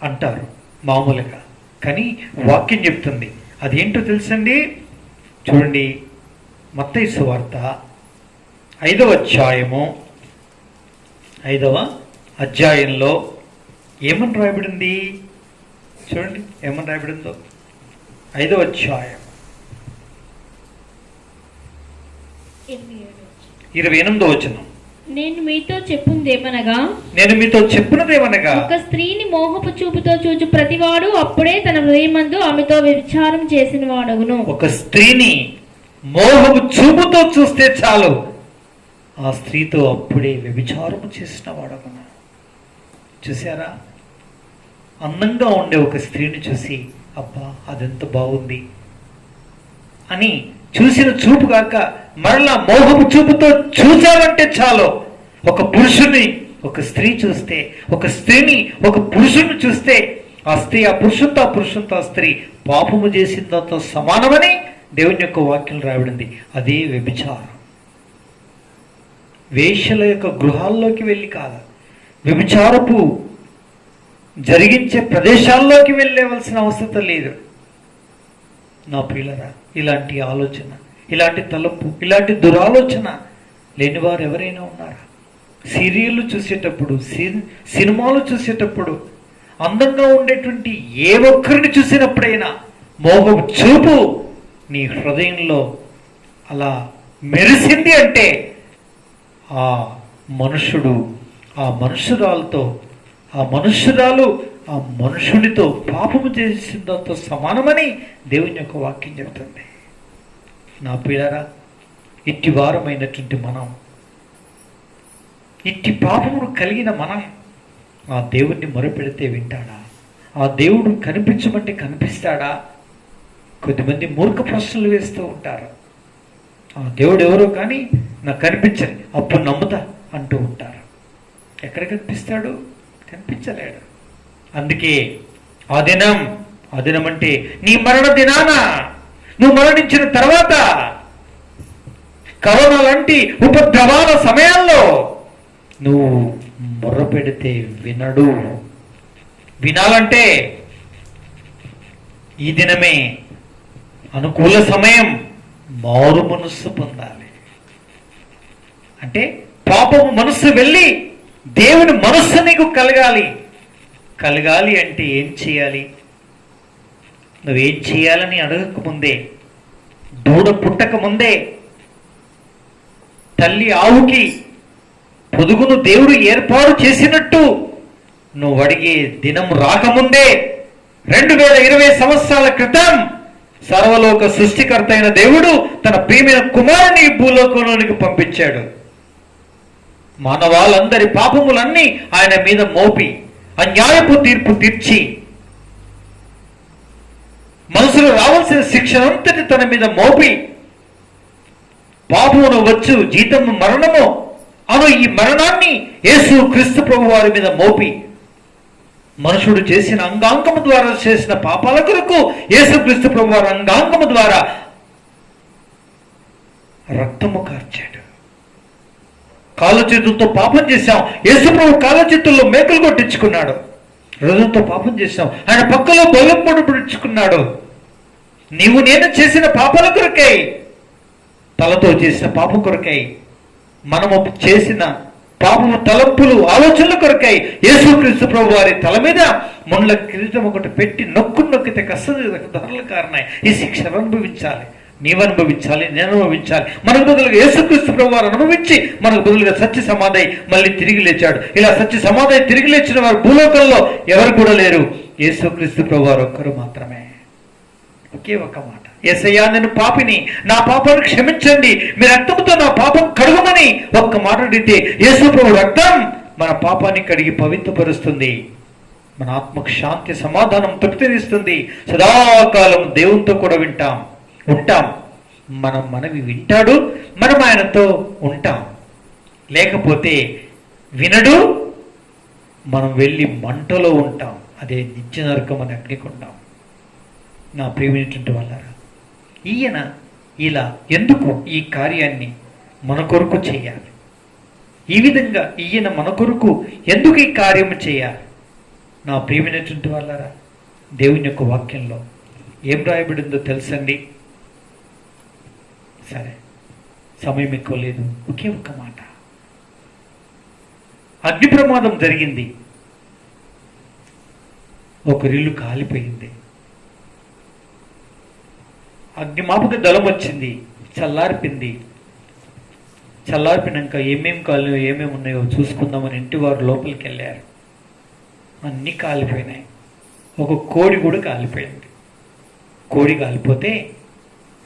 A: అంటారు మామూలుగా. కానీ వాక్యం చెప్తుంది అదేంటో తెలుసండి. చూడండి, మత్తయి సువార్త 5వ అధ్యాయము 5వ అధ్యాయంలో ఏమని రాయబడింది చూడండి, ఏమని రాయబడిందో. 5వ అధ్యాయం 28వ వచనం.
B: నేను మీతో చెప్పుందేమనగా
A: ఒక
B: స్త్రీని మోహపు చూపుతో చూచు ప్రతివాడు అప్పుడే తన హృదయమందు ఆమెతో వ్యభిచారం చేసిన వాడగును.
A: ఒక స్త్రీని మోహపు చూపుతో చూస్తే చాలు, ఆ స్త్రీతో అప్పుడే వ్యభిచారం చేసిన వాడగును. చూసారా? అందంగా ఉండే ఒక స్త్రీని చూసి అబ్బా అదెంత బాగుంది అని చూసిన చూపు కాక మరలా మోహపు చూపుతో చూసావంటే చాలు, ఒక పురుషుని ఒక స్త్రీ చూస్తే, ఒక స్త్రీని ఒక పురుషుని చూస్తే ఆ స్త్రీ ఆ పురుషునితో ఆ స్త్రీ పాపము చేసిందంతో సమానమని దేవుని యొక్క వాక్యం రాయబడింది. అదే వ్యభిచారం. వేశ్యల యొక్క గృహాల్లోకి వెళ్ళి కాదు, వ్యభిచారపు జరిగించే ప్రదేశాల్లోకి వెళ్ళవలసిన అవసరం లేదు. నా ప్రియులరా, ఇలాంటి ఆలోచన, ఇలాంటి తలంపు, ఇలాంటి దురాలోచన లేనివారు ఎవరైనా ఉన్నారా? సీరియళ్ళు చూసేటప్పుడు, సినిమాలు చూసేటప్పుడు, అందంగా ఉండేటువంటి ఏ ఒక్కరిని చూసినప్పుడైనా మోహం చూపు నీ హృదయంలో అలా మెరిసింది అంటే ఆ మనుషుడు ఆ మనుషురాలతో, ఆ మనుషురాలు ఆ మనుషుడితో పాపము చేసిందంతో సమానమని దేవుని యొక్క వాక్యం చెబుతుంది. నా పిల్లరా, ఇట్టి వారమైనటువంటి మనం, ఇట్టి పాపమును కలిగిన మనం ఆ దేవుణ్ణి మొరపెడితే వింటాడా? ఆ దేవుడు కనిపించమంటే కనిపిస్తాడా? కొద్దిమంది మూర్ఖ ప్రశ్నలు వేస్తూ ఉంటారు. ఆ దేవుడు ఎవరో కానీ నాకు కనిపించని అప్పుడు నమ్ముతా అంటూ ఉంటారు. ఎక్కడ కనిపిస్తాడు? కనిపించలేడు. అందుకే ఆ దినం అంటే నీ మరణ దినాన, నువ్వు మరణించిన తర్వాత, కరోనా లాంటి ఉపద్రవాల సమయాల్లో నువ్వు మొర్ర పెడితే వినడు. వినాలంటే ఈ దినమే అనుకూల సమయం. మారు మనస్సు పొందాలి అంటే పాపము మనస్సు వెళ్ళి దేవుని మనస్సు నీకు కలగాలి అంటే ఏం చేయాలి? నువ్వేం చేయాలని అడగకముందే, దూడ పుట్టక ముందే, తల్లి ఆవుకి పొదుగును దేవుడు ఏర్పాటు చేసినట్టు నువ్వు అడిగే దినం రాకముందే 2020 సంవత్సరాల క్రితం సర్వలోక సృష్టికర్త అయిన దేవుడు తన ప్రియమైన కుమారుని భూలోకంలోనికి పంపించాడు. మానవాళ్ళందరి పాపములన్నీ ఆయన మీద మోపి అన్యాయపు తీర్పు తీర్చి మనసులో రావాల్సిన శిక్షనంతటి తన మీద మోపి పాపమును వచ్చు జీతము మరణము అను ఈ మరణాన్ని యేసు క్రీస్తు ప్రభు వారి మీద మోపి మనుషుడు చేసిన అంగాంగము ద్వారా చేసిన పాపాల కొరకు యేసు క్రీస్తు ప్రభు వారి అంగాంగము ద్వారా రక్తము కార్చాడు. కాళ్ళ చేతులతో పాపం చేశాం, యేసు ప్రభు కాళ్ళ చేతుల్లో మేకలు కొట్టించుకున్నాడు. హృదయంతో పాపం చేశాం, ఆయన పక్కలో బొల్లం పొడిపించుకున్నాడు. నీవు నేను చేసిన పాపాల కొరకై, తలతో చేసిన పాపం కొరకై, మనము చేసిన పాపము తలంపులు ఆలోచనల కొరకై యేసుక్రీస్తు ప్రభు వారి తల మీద ముండ్ల కిరీటం ఒకటి పెట్టి నొక్కితే కష్టధరల కారణం ఈ శిక్ష అనుభవించాలి. నీవు అనుభవించాలి, నేను అనుభవించాలి. మనకు బదులుగా యేసుక్రీస్తు ప్రభు వారు అనుభవించి మనకు బదులుగా సత్య సమాధి మళ్ళీ తిరిగి లేచాడు. ఇలా సత్య సమాధి తిరిగి లేచిన వారు భూలోకంలో ఎవరు కూడా లేరు, యేసుక్రీస్తు ప్రభు వారు ఒక్కరు మాత్రమే. ఒకే ఒక మాట, యేసయ్యా నేను పాపిని, నా పాపాన్ని క్షమించండి, మీ రక్తంతో నా పాపం కడుగుమని ఒక్క మాట అడిగితే యేసు ప్రభు రక్తం మన పాపాన్ని కడిగి పవిత్రపరుస్తుంది. మన ఆత్మకు శాంతి సమాధానం తృప్తినిస్తుంది. సదాకాలం దేవునితో కూడా ఉంటాం. మనవి వింటాడు, మనం ఆయనతో ఉంటాం. లేకపోతే వినడు, మనం వెళ్ళి మంటలో ఉంటాం. అదే నిత్య నరకం అని అగ్నికొండాం. నా ప్రియమైనటువంటి వాళ్ళారా, ఈయన ఇలా ఎందుకు ఈ కార్యాన్ని మన కొరకు చేయాలి? ఈ విధంగా ఈయన మన కొరకు ఎందుకు ఈ కార్యము చేయాలి? నా ప్రియమైనటువంటి వాళ్ళారా, దేవుని యొక్క వాక్యంలో ఏం రాయబడిందో తెలుసండి. సరే, సమయం ఎక్కువ లేదు, ఒకే ఒక్క మాట. అగ్ని ప్రమాదం జరిగింది. ఒకరిల్లు కాలిపోయింది. అగ్నిమాపక దళం వచ్చింది, చల్లారిపోయినాక ఏమేమి కాలు ఏమేమి ఉన్నాయో చూసుకుందామని ఇంటి వారు లోపలికి వెళ్ళారు. అన్నీ కాలిపోయినాయి. ఒక కోడి కూడా కాలిపోయింది. కోడి కాలిపోతే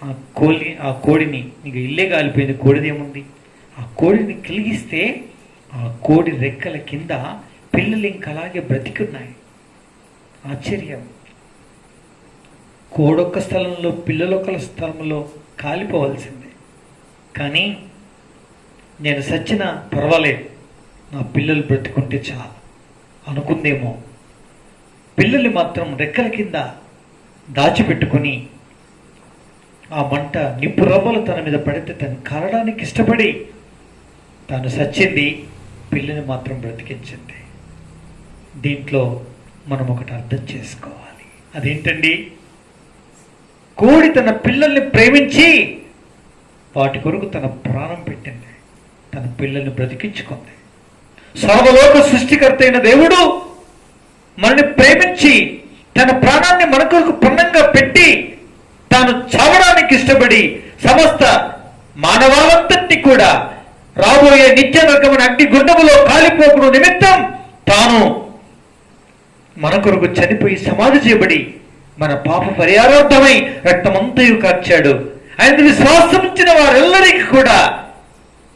A: ఆ కోడిని ఇంక ఇల్లే కాలిపోయింది, కోడిది ఏముంది, ఆ కోడిని కలిగిస్తే ఆ కోడి రెక్కల కింద పిల్లలు ఇంక అలాగే బ్రతికున్నాయి. ఆశ్చర్యం. కోడొక్క స్థలంలో పిల్లలొక్క స్థలంలో కాలిపోవాల్సిందే, కానీ నేను సచ్చినా పర్వాలేదు, నా పిల్లలు బ్రతుకుంటే చాలు అనుకుందేమో. పిల్లల్ని మాత్రం రెక్కల కింద దాచిపెట్టుకొని ఆ మంట నిప్పు రవ్వలు తన మీద పడితే తను కాలడానికి ఇష్టపడి తాను సచ్చింది, పిల్లని మాత్రం బ్రతికించింది. దీంట్లో మనం ఒకటి అర్థం చేసుకోవాలి. అదేంటండి? కోడి తన పిల్లల్ని ప్రేమించి వాటి కొరకు తన ప్రాణం పెట్టింది, తన పిల్లల్ని బ్రతికించుకుంది. సర్వలోక సృష్టికర్త అయిన దేవుడు మనల్ని ప్రేమించి తన ప్రాణాన్ని మన కొరకు పణంగా పెట్టి తాను చావడానికి ఇష్టపడి సమస్త మానవాళంతటినీ కూడా రాబోయే నిత్య నరకమైన అగ్ని గుండములో కాలిపోకుడు నిమిత్తం తాను మన కొరకు చనిపోయి సమాధి చేయబడి మన పాప పరిహారార్థమై రక్తమంతయు కార్చాడు. ఆయన విశ్వాసం ఉంచిన వారెల్లరికీ కూడా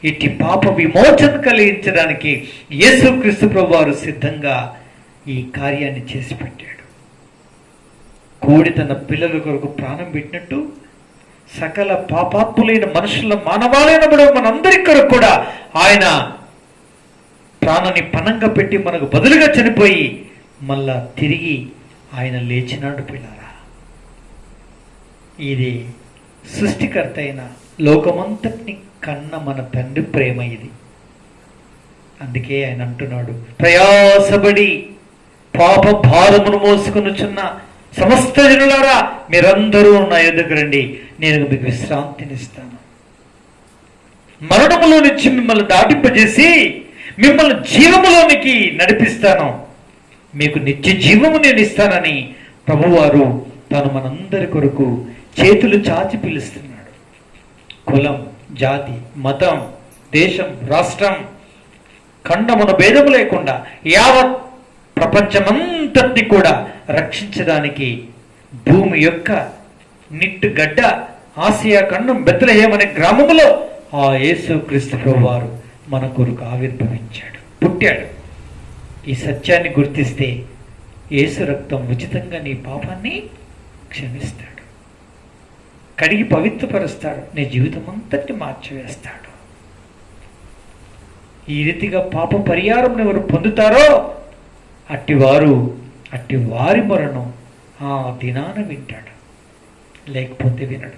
A: ఇట్టి పాప విమోచన కలిగించడానికి యేసుక్రీస్తు ప్రభువు వారు సిద్ధంగా ఈ కార్యాన్ని చేసి పెట్టాడు. కోడి తన పిల్లల కొరకు ప్రాణం పెట్టినట్టు సకల పాపాత్ములైన మనుషుల మానవాళైన మనందరి కొరకు కూడా ఆయన ప్రాణాన్ని పణంగా పెట్టి మనకు బదులుగా చనిపోయి మళ్ళా తిరిగి ఆయన లేచినాడు. పిల్లారా, ఇది సృష్టికర్త అయిన లోకమంతటిని కన్న మన తండ్రి ప్రేమ ఇది. అందుకే ఆయన అంటున్నాడు, ప్రయాసపడి పాప భారమును మోసుకొనుచున్న సమస్త జనులారా మీరందరూ నా యొద్దకు రండి, నేను మీకు విశ్రాంతినిస్తాను. మరణములో నుంచి మిమ్మల్ని దాటింపజేసి మిమ్మల్ని జీవములోనికి నడిపిస్తాను, మీకు నిత్య జీవము నేను ఇస్తానని ప్రభువారు తాను మనందరి కొరకు చేతులు చాచి పిలుస్తున్నాడు. కులం, జాతి, మతం, దేశం, రాష్ట్రం, ఖండమున భేదము లేకుండా యావత్ ప్రపంచమంతటిని కూడా రక్షించడానికి భూమి యొక్క నిట్టుగడ్డ ఆసియా ఖండం బెత్లెహేమ్ అనే గ్రామములో ఆ యేసుక్రీస్తు ప్రభువారు మన కొరకు ఆవిర్భవించాడు, పుట్టాడు. ఈ సత్యాన్ని గుర్తిస్తే యేసు రక్తం ఉచితంగా నీ పాపాన్ని క్షమిస్తాడు, కడిగి పవిత్రపరుస్తాడు, నీ జీవితం అంతటిని మార్చివేస్తాడు. ఈ రీతిగా పాప పరిహారం ఎవరు పొందుతారో అట్టి వారి మరణం ఆ దినాన వింటాడు, లేకపోతే వినడు.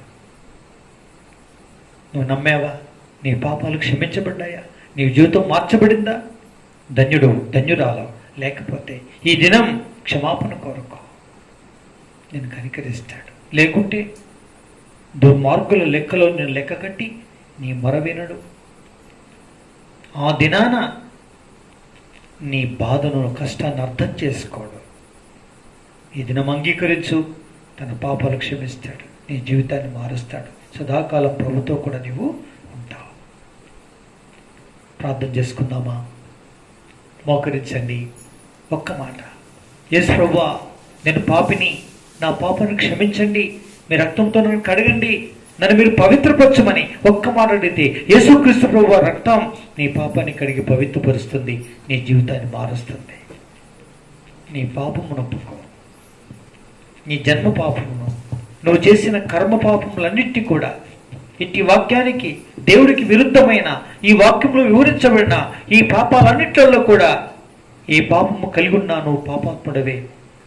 A: నువ్వు నమ్మావా? నీ పాపాలు క్షమించబడ్డాయా? నీ జీవితం మార్చబడిందా? ధన్యుడు, ధన్యురాలు. లేకపోతే ఈ దినం క్షమాపణ కోరుకో, నేను కనికరిస్తాడు. లేకుంటే దుర్మార్గుల లెక్కలో నేను లెక్క కట్టి నీ మొర వినడు. ఆ దినాన నీ బాధను, కష్టాన్ని అర్థం చేసుకోడు. ఈ దినం అంగీకరించు, తన పాపాలు క్షమిస్తాడు, నీ జీవితాన్ని మారుస్తాడు. సదాకాలం ప్రభుతో కూడా నీవు ఉంటావు. ప్రార్థన చేసుకుందామా? మోకరించండి. ఒక్క మాట, యేసు ప్రభువా, నేను పాపిని, నా పాపను క్షమించండి, మీ రక్తంతో నన్ను కడగండి, నన్ను మీరు పవిత్రపరచమని ఒక్క మాట అడిగితే యేసుక్రీస్తు ప్రభువు రక్తం నీ పాపాన్ని కడిగి పవిత్రపరుస్తుంది, నీ జీవితాన్ని మారుస్తుంది. నీ పాపమును ఒప్పుకో, నీ జన్మ పాపమును, నువ్వు చేసిన కర్మ పాపములన్నింటినీ కూడా ఇట్టి వాక్యానికి, దేవుడికి విరుద్ధమైన ఈ వాక్యంలో వివరించబడిన ఈ పాపాలన్నింటిలో కూడా ఈ పాపము కలిగి ఉన్నా నువ్వు పాపాత్ముడవే.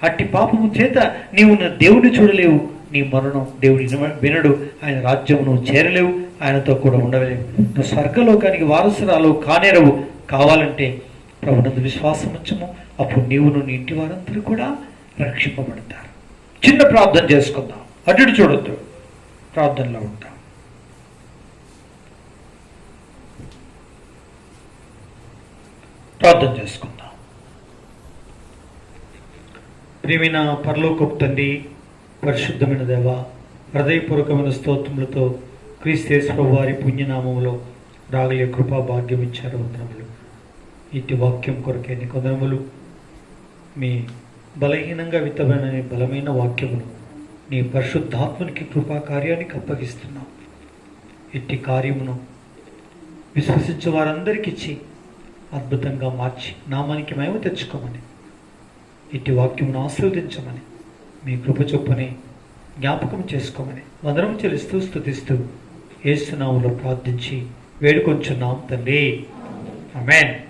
A: అట్టి పాపము చేత నీవు దేవుడిని చూడలేవు, నీ మరణం దేవుడు వినడు, ఆయన రాజ్యం నువ్వు చేరలేవు, ఆయనతో కూడా ఉండలేవు. నువ్వు స్వర్గలోకానికి వారసురాలు కానేరవు. కావాలంటే ప్రభునందు విశ్వాసం ఉంచము, అప్పుడు నీవును నీ ఇంటి వారందరూ కూడా రక్షింపబడతారు. చిన్న ప్రార్థన చేసుకుందాం, అటు చూడొద్దు, ప్రార్థనలో ఉంటాం. ప్రార్థన చేసుకుందాం. ప్రియమైన పరలోకపు తండ్రి, పరిశుద్ధమైన దేవ, హృదయపూర్వకమైన స్తోత్రములతో క్రీస్తు వారి పుణ్యనామములో రాగలే కృపా భాగ్యం ఇచ్చారు. వందనములు. ఇటు వాక్యం కొరకే నీకు వందనములు. మీ బలహీనంగా విత్తమైన బలమైన వాక్యమును నీ పరిశుద్ధాత్మనికి కృపా కార్యానికి అప్పగిస్తున్నాం. ఇట్టి కార్యమును విశ్వసించే వారందరికీ ఇచ్చి అద్భుతంగా మార్చి నామానికి మహిమ తెచ్చుకోమని, ఇట్టి వాక్యమును ఆశీర్వదించమని, మీ కృప చొప్పుని జ్ఞాపకం చేసుకోమని వందనం చెల్లిస్తూ స్తుతిస్తూ యేసు నామములో ప్రార్థించి వేడుకొంచున్నాం తండ్రి. ఆమేన్.